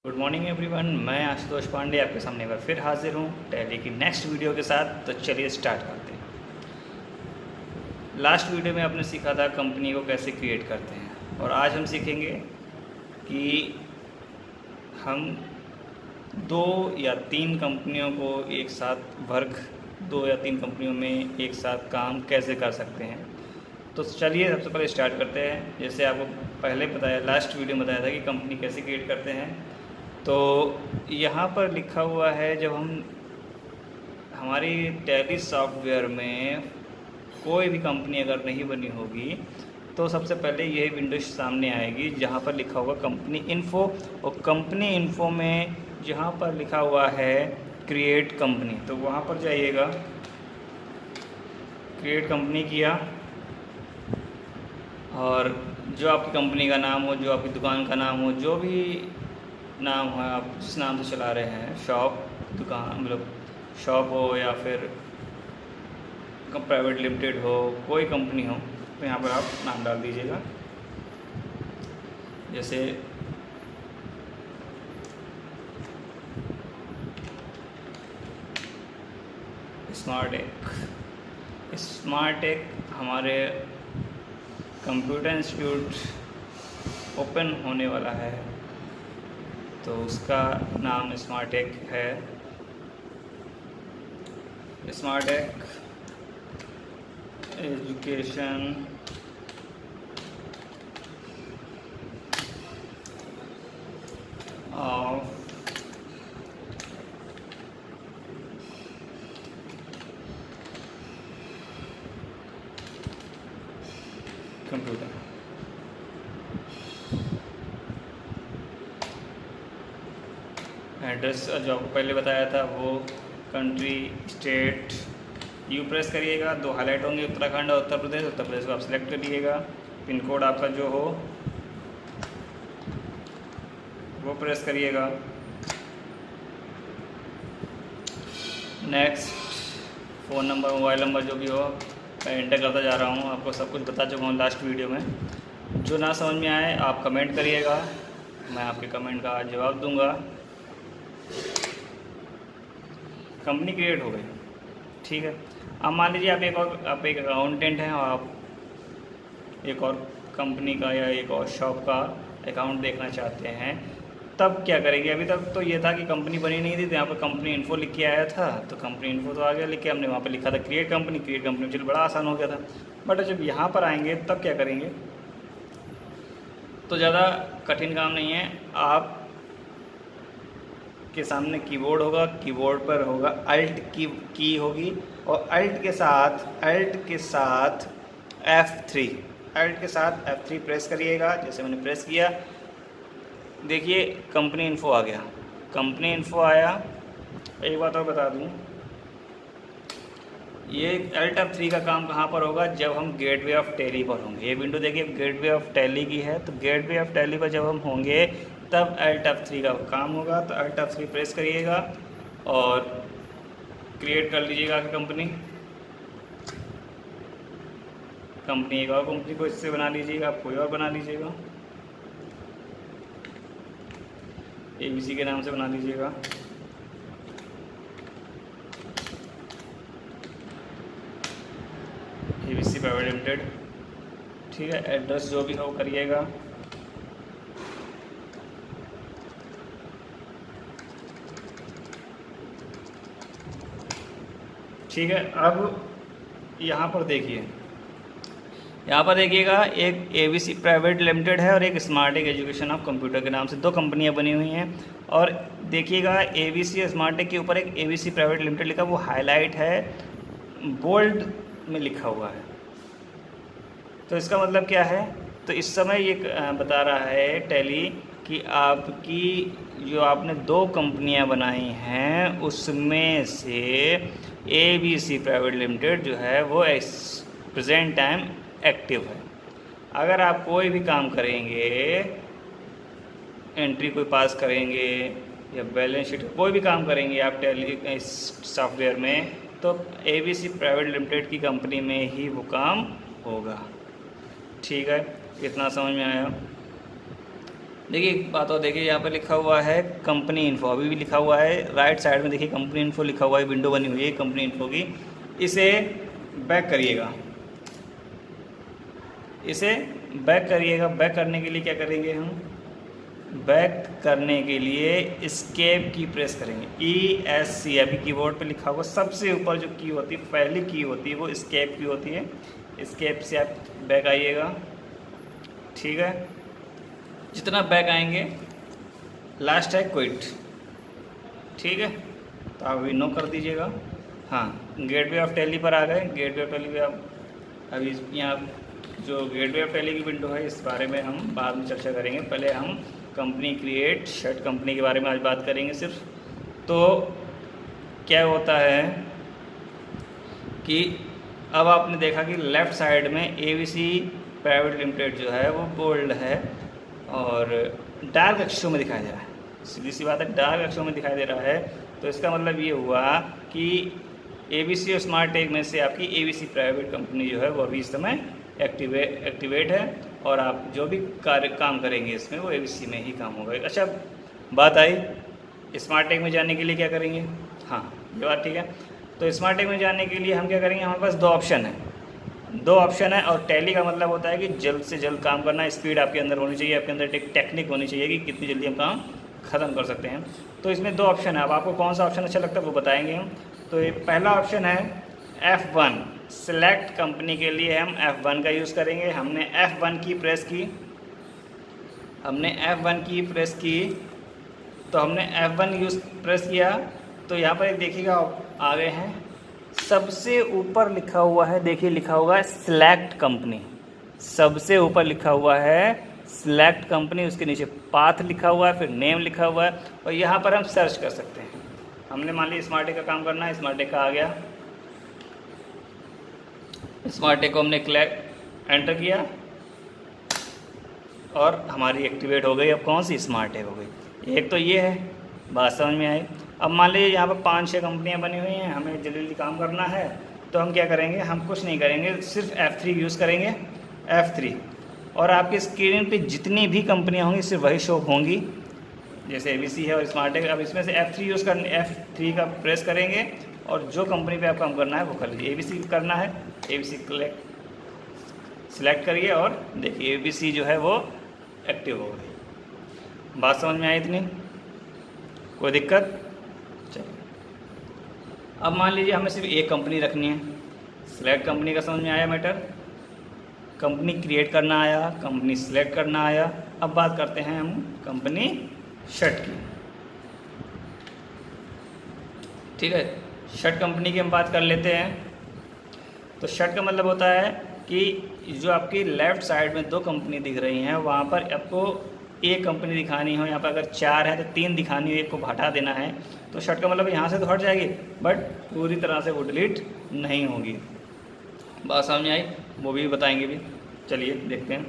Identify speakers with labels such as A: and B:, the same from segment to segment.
A: Good morning everyone, मैं आशुतोष पांडे आपके सामने एक बार फिर हाजिर हूँ टैली की नेक्स्ट वीडियो के साथ। तो चलिए स्टार्ट करते हैं। लास्ट वीडियो में आपने सीखा था कंपनी को कैसे क्रिएट करते हैं, और आज हम सीखेंगे कि हम 2 या 3 कंपनियों को एक साथ वर्क 2 या 3 कंपनियों में एक साथ काम कैसे कर सकते हैं। तो चलिए सबसे पहले स्टार्ट करते हैं। जैसे आपको पहले बताया, लास्ट वीडियो में बताया था कि कंपनी कैसे क्रिएट करते हैं। तो यहाँ पर लिखा हुआ है, जब हम हमारी टैली सॉफ्टवेयर में कोई भी कंपनी अगर नहीं बनी होगी तो सबसे पहले यही विंडो सामने आएगी जहाँ पर लिखा होगा कंपनी इन्फो। और कंपनी इन्फो में जहाँ पर लिखा हुआ है क्रिएट कंपनी, तो वहाँ पर जाइएगा। क्रिएट कंपनी किया, और जो आपकी कंपनी का नाम हो, जो आपकी दुकान का नाम हो, जो भी नाम है आप जिस नाम से चला रहे हैं, शॉप, दुकान, मतलब शॉप हो या फिर प्राइवेट लिमिटेड हो, कोई कंपनी हो, तो यहाँ पर आप नाम डाल दीजिएगा। जैसे स्मार्ट टेक हमारे कंप्यूटर इंस्टीट्यूट ओपन होने वाला है, तो उसका नाम स्मार्ट टेक है। Smart Tech Education of Computer. Address जो आपको पहले बताया था वो कंट्री, स्टेट, यू प्रेस करिएगा, 2 हाईलाइट होंगे, उत्तराखंड और उत्तर प्रदेश। उत्तर प्रदेश को आप सिलेक्ट करिएगा। पिन कोड आपका जो हो वो प्रेस करिएगा। Next, phone number, mobile number जो भी हो, मैं एंटर करता जा रहा हूँ। आपको सब कुछ बता चुका हूँ लास्ट वीडियो में। जो ना समझ में आए आप कमेंट करिएगा, मैं आपके कमेंट का जवाब दूंगा। कंपनी क्रिएट हो गई, ठीक है। अब मान लीजिए आप एक अकाउंटेंट हैं और आप एक और कंपनी का या एक और शॉप का अकाउंट देखना चाहते हैं, तब क्या करेंगे। अभी तक तो ये था कि कंपनी बनी नहीं थी, तो यहाँ पर कंपनी इन्फो लिख के आया था, तो कंपनी इन्फो तो आ गया लिख के, हमने वहाँ पर लिखा था क्रिएट कंपनी। चलिए बड़ा आसान हो गया था। बट जब यहाँ पर आएंगे तब क्या करेंगे, तो ज़्यादा कठिन काम नहीं है। आप के सामने कीबोर्ड होगा, कीबोर्ड पर होगा अल्ट की होगी, और अल्ट के साथ F3 प्रेस करिएगा। जैसे मैंने प्रेस किया, देखिए कंपनी इन्फो आ गया। कंपनी इन्फो आया। एक बात और बता दूं, ये अल्ट F3 का काम कहाँ पर होगा, जब हम गेटवे ऑफ टैली पर होंगे। ये विंडो देखिए गेटवे ऑफ टैली की है, तो गेटवे ऑफ टैली पर जब हम होंगे तब अल्ट F3 का काम होगा। तो अल्ट F3 प्रेस करिएगा और क्रिएट कर लीजिएगा कंपनी। एक और कंपनी को इससे बना लीजिएगा, आप कोई और बना लीजिएगा, ABC के नाम से बना लीजिएगा। ABC प्राइवेट लिमिटेड, ठीक है। एड्रेस जो भी हो करिएगा। ठीक है। अब यहाँ पर देखिएगा, एक ABC प्राइवेट लिमिटेड है और एक Smart Tech Education of Computer के नाम से 2 कंपनियाँ बनी हुई हैं। और देखिएगा ABC स्मार्ट टेक के ऊपर एक ABC प्राइवेट लिमिटेड लिखा, वो हाईलाइट है, बोल्ड में लिखा हुआ है। तो इसका मतलब क्या है, तो इस समय ये बता रहा है टैली कि आपकी जो आपने 2 कंपनियां बनाई हैं उसमें से ABC प्राइवेट लिमिटेड जो है वो प्रेजेंट टाइम एक्टिव है। अगर आप कोई भी काम करेंगे, एंट्री कोई पास करेंगे या बैलेंस शीट, कोई भी काम करेंगे आप टैली सॉफ्टवेयर में, तो ABC प्राइवेट लिमिटेड की कंपनी में ही वो काम होगा। ठीक है, इतना समझ में आया। देखिए एक बात और देखिए, यहाँ पर लिखा हुआ है कंपनी इन्फो, अभी भी लिखा हुआ है राइट साइड में, देखिए कंपनी इन्फो लिखा हुआ है, विंडो बनी हुई है कंपनी इन्फो की। इसे बैक करिएगा, इसे बैक करिएगा। बैक करने के लिए क्या करेंगे हम, बैक करने के लिए एस्केप की प्रेस करेंगे, ESC, अभी कीबोर्ड पे लिखा होगा सबसे ऊपर जो की होती है, पहली की होती है वो एस्केप की होती है। एस्केप से आप बैक आइएगा, ठीक है। जितना बैक आएंगे, लास्ट है क्विट, ठीक है। तो आप अभी नो कर दीजिएगा। हाँ, गेटवे ऑफ टैली पर आ गए। गेटवे ऑफ टैली पे आप अभी यहाँ जो गेटवे ऑफ टैली की विंडो है इस बारे में हम बाद में चर्चा करेंगे। पहले हम कंपनी क्रिएट शर्ट कंपनी के बारे में आज बात करेंगे सिर्फ। तो क्या होता है कि अब आपने देखा कि लेफ़्ट साइड में ABC प्राइवेट लिमिटेड जो है वो बोल्ड है और डार्क अक्षरों में दिखाई दे रहा है। सीधी सी बात है, डार्क अक्षरों में दिखाई दे रहा है। तो इसका मतलब ये हुआ कि ABC और स्मार्ट टेक में से आपकी ABC प्राइवेट कंपनी जो है वो अभी इस समय एक्टिवेट है और आप जो भी काम करेंगे इसमें वो ABC में ही काम होगा। अच्छा बात आई स्मार्ट टेक में जाने के लिए क्या करेंगे। हाँ, ये बात ठीक है। तो स्मार्ट टेक में जाने के लिए हम क्या करेंगे, हमारे पास दो ऑप्शन है और टैली का मतलब होता है कि जल्द से जल्द काम करना। स्पीड आपके अंदर होनी चाहिए, आपके अंदर एक टेक्निक होनी चाहिए कि कितनी जल्दी हम काम ख़त्म कर सकते हैं। तो इसमें दो ऑप्शन है, अब आपको कौन सा ऑप्शन अच्छा लगता है वो बताएंगे हम। तो ये पहला ऑप्शन है F1, सिलेक्ट कंपनी के लिए हम F1 का यूज़ करेंगे। हमने F1 की प्रेस की, तो हमने F1 प्रेस किया। तो यहाँ पर एक देखिएगा आ गए हैं, सबसे ऊपर लिखा हुआ है, देखिए लिखा हुआ है सिलेक्ट कंपनी, सबसे ऊपर लिखा हुआ है सिलेक्ट कंपनी, उसके नीचे पाथ लिखा हुआ है, फिर नेम लिखा हुआ है और यहाँ पर हम सर्च कर सकते हैं। हमने मान लिया स्मार्ट टेक का काम करना है, स्मार्ट टेक का आ गया, स्मार्ट टेक को हमने एंटर किया और हमारी एक्टिवेट हो गई। अब कौन सी स्मार्ट टेक हो गई, एक तो ये है, बात समझ में आई। अब मान लीजिए यहाँ पर 5-6 कंपनियाँ बनी हुई हैं, हमें जल्दी जल्दी काम करना है, तो हम क्या करेंगे, हम कुछ नहीं करेंगे, सिर्फ F3 यूज़ करेंगे, F3। और आपकी स्क्रीन पे जितनी भी कंपनियाँ होंगी सिर्फ वही शो होंगी, जैसे ABC है और स्मार्ट टेक। अब इसमें से F3 का प्रेस करेंगे और जो कंपनी पे आप काम करना है वो कर लीजिए। ABC करना है, ABC सिलेक्ट करिए और देखिए ABC जो है वो एक्टिव हो गई। बात समझ में आई इतनी, कोई दिक्कत। चलिए अब मान लीजिए हमें सिर्फ एक कंपनी रखनी है। सिलेक्ट कंपनी का समझ में आया मैटर, कंपनी क्रिएट करना आया, कंपनी सिलेक्ट करना आया। अब बात करते हैं हम कंपनी शर्ट की, ठीक है। शर्ट कंपनी की हम बात कर लेते हैं। तो शर्ट का मतलब होता है कि जो आपकी लेफ़्ट साइड में दो कंपनी दिख रही हैं वहाँ पर आपको एक कंपनी दिखानी हो। यहाँ पर अगर 4 है तो 3 दिखानी हो, एक को हटा देना है। तो शर्ट का मतलब यहाँ से तो हट जाएगी बट पूरी तरह से वो डिलीट नहीं होगी। बात समझ में आई, वो भी बताएंगे भी। चलिए देखते हैं।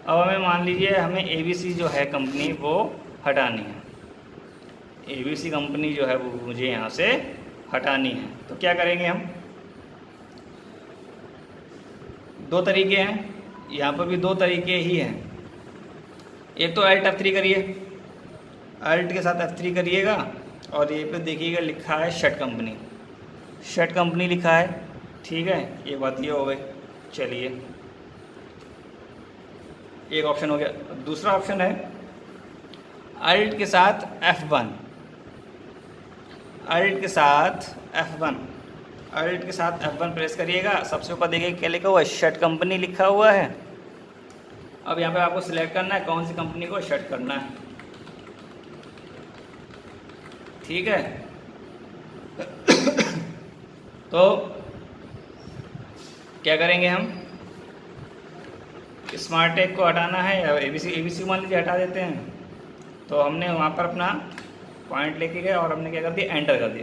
A: अब हमें मान लीजिए हमें ABC जो है कंपनी वो हटानी है, ABC कंपनी जो है वो मुझे यहाँ से हटानी है। तो क्या करेंगे हम, दो तरीके हैं, यहाँ पर भी दो तरीके ही हैं। एक तो Alt F3 करिए, Alt के साथ F3 करिएगा और ये पे देखिएगा लिखा है शर्ट कंपनी लिखा है, ठीक है। एक बात ये हो गई। चलिए एक ऑप्शन हो गया। दूसरा ऑप्शन है Alt के साथ F1, Alt के साथ F1 प्रेस करिएगा। सबसे ऊपर देखिए क्या लिखा हुआ है, शर्ट कंपनी लिखा हुआ है। अब यहाँ पे आपको सिलेक्ट करना है कौन सी कंपनी को शर्ट करना है, ठीक है। तो क्या करेंगे हम, स्मार्ट टेक को हटाना है या ABC मान लीजिए हटा देते हैं। तो हमने वहाँ पर अपना पॉइंट लेके गए और हमने क्या कर दिया,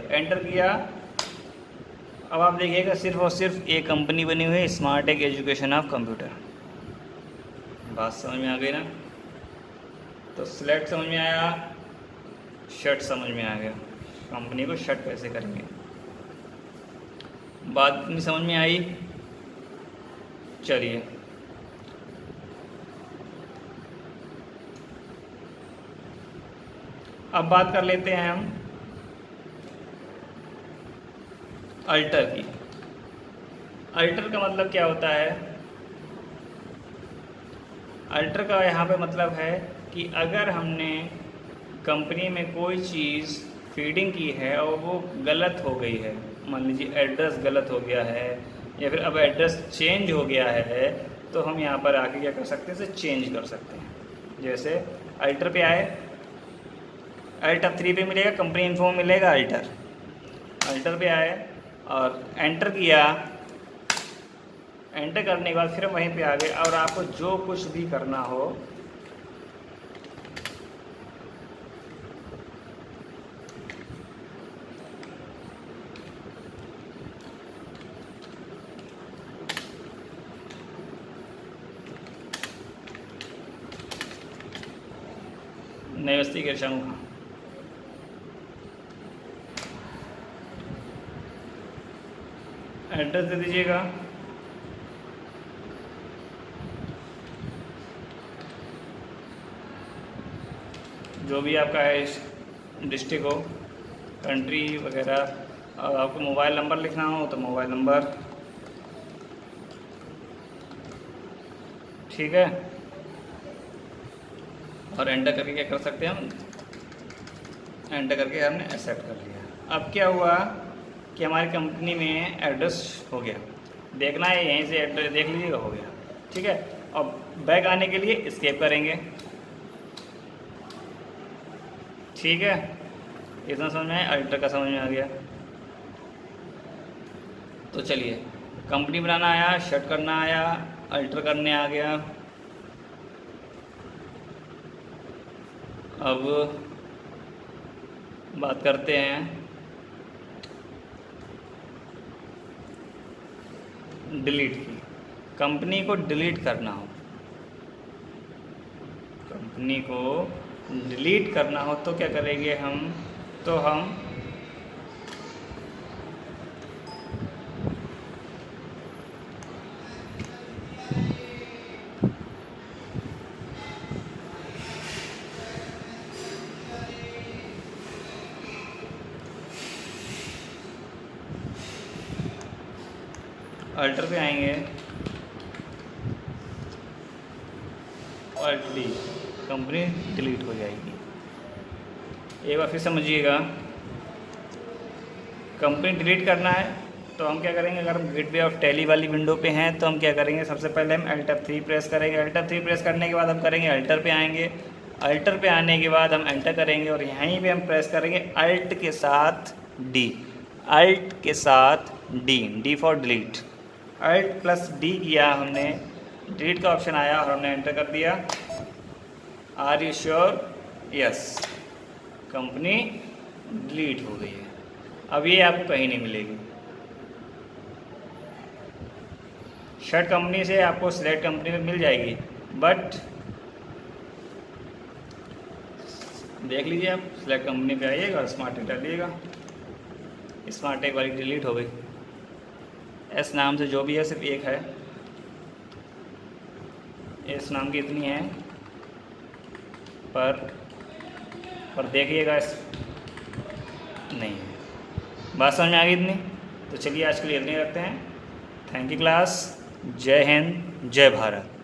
A: एंटर किया। अब आप देखिएगा सिर्फ और सिर्फ एक कंपनी बनी हुई है, Smart Tech Education of Computer. बात समझ में आ गई ना। तो सिलेक्ट समझ में आया, शर्ट समझ में आ गया, कंपनी को शर्ट कैसे करेंगे, बात नहीं समझ में आई। चलिए अब बात कर लेते हैं हम अल्टर की। अल्टर का मतलब क्या होता है? अल्टर का यहाँ पे मतलब है कि अगर हमने कंपनी में कोई चीज़ फीडिंग की है और वो गलत हो गई है, मान लीजिए एड्रेस गलत हो गया है या फिर अब एड्रेस चेंज हो गया है, तो हम यहाँ पर आके क्या कर सकते हैं, इसे चेंज कर सकते हैं। जैसे अल्टर पे आए, अल्ट अब 3 पे मिलेगा, कंपनी इन्फो में मिलेगा अल्टर। अल्टर पे आए और एंटर किया, एंटर करने के बाद फिर वहीं पे आ गए और आपको जो कुछ भी करना हो नमस्ते के शाम खां, एड्रेस दे दीजिएगा, जो भी आपका है डिस्ट्रिक्ट हो, कंट्री वगैरह, और आपको मोबाइल नंबर लिखना हो तो मोबाइल नंबर, ठीक है। और एंटर करके क्या कर सकते हैं हम, एंटर करके हमने एक्सेप्ट कर लिया। अब क्या हुआ कि हमारी कंपनी में एड्रेस हो गया, देखना है यहीं से एड्रेस देख लीजिएगा, हो गया, ठीक है। अब बैक आने के लिए एस्केप करेंगे, ठीक है। इतना समझ में आया, अल्टर का समझ में आ गया। तो चलिए, कंपनी बनाना आया, शट करना आया, अल्टर करने आ गया। अब बात करते हैं डिलीट की। कंपनी को डिलीट करना हो, कंपनी को डिलीट करना हो तो क्या करेंगे हम, तो हम अल्टर पे आएंगे, अल्ट डी, कंपनी डिलीट हो जाएगी। एक बार फिर समझिएगा, कंपनी डिलीट करना है तो हम क्या करेंगे, अगर हम गेटवे ऑफ टैली वाली विंडो पे हैं तो हम क्या करेंगे, सबसे पहले हम Alt F3 प्रेस करेंगे। Alt F3 प्रेस करने के बाद हम करेंगे अल्टर पे आएंगे, अल्टर पे आने के बाद हम एंटर करेंगे और यहीं पे हम प्रेस करेंगे अल्ट के साथ डी, अल्ट के साथ D, D for delete. Alt plus D किया हमने, डिलीट का ऑप्शन आया और हमने एंटर कर दिया। Are you sure? Yes, company delete हो गई है। अब ये आपको कहीं नहीं मिलेगी। शर्ट कंपनी से आपको सिलेक्ट कंपनी में मिल जाएगी, बट देख लीजिए, आप सिलेक्ट कंपनी पे आइएगा और स्मार्ट टेक डालिएगा। स्मार्ट टेक वाली डिलीट हो गई। एस नाम से जो भी है सिर्फ एक है, एस नाम की इतनी है, पर देखिएगा नहीं है। बात समझ में आ गई इतनी? तो चलिए आज के लिए इतनी रखते हैं। Thank you class. जय हिंद, जय भारत।